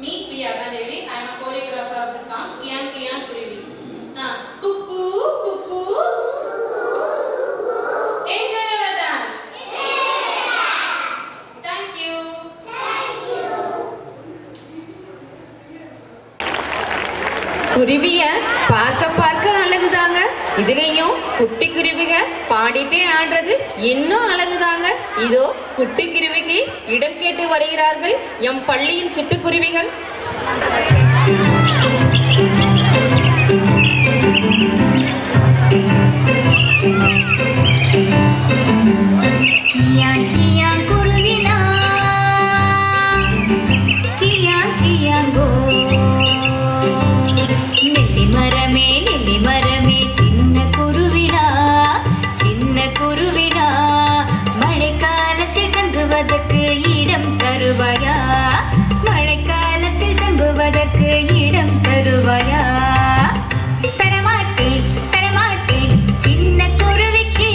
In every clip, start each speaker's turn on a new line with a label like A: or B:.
A: Meet P. Abhadevi. I am a choreographer of the song Kiyan Kiyan Kuruvi. Cuckoo, cuckoo. Enjoy your dance. Thank you.
B: குருவிய பார்க்க பார்க்க அழகுதாங்க. இதுலயும் குட்டி குருவிக பாடிட்டே ஆடுறது இன்னும் அழகுதாங்க. இதோ குட்டி குருவிக்கு இடம் கேட்டு வருகிறார்கள் எம் பள்ளியின் சிட்டுக்குருவிகள்.
C: மழைக்காலத்தில் தங்குவதற்கு இடம் தருவாயா? தரமாட்டேன் தரமாட்டேன் சின்ன குருவிக்கு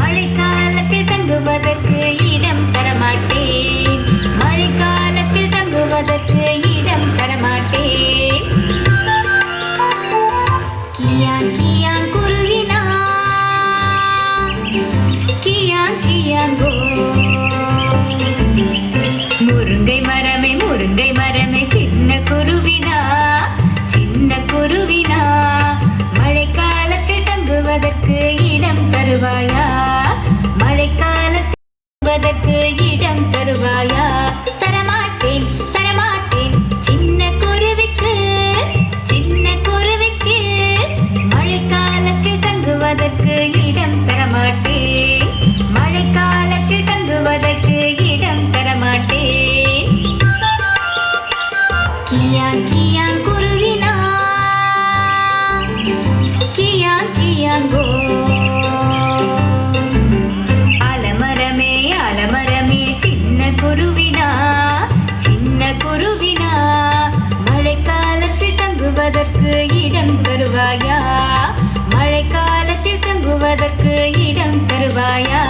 C: மழைக்காலத்தில் தங்குவதற்கு இடம் தரமாட்டேன். மழைக்காலத்தில் தங்குவதற்கு இடம் தரமாட்டேன். கியாங் கியாங் குருவினா கியாங் கியாங்கோ. முருங்கை மரமே சின்ன குருவினா மழைக்காலத்தில் தங்குவதற்கு இடம் தருவாயா? மழைக்காலத்தில் தங்குவதற்கு இடம் தருவாயா? தரமாட்டேன் தரமாட்டேன் சின்ன குருவிக்கு மழைக்காலத்தில் தங்குவதற்கு இடம் தரமாட்டேன். மழைக்காலத்தில் தங்குவதற்கு இடம் தரமாட்டேன். கியாங் கியாங் குருவினா கியாங் கியாங்கோ. ஆலமரமே சின்ன குருவினா மழைக்காலத்தில் தங்குவதற்கு இடம் தருவாயா? மழைக்காலத்தில் தங்குவதற்கு இடம் தருவாயா?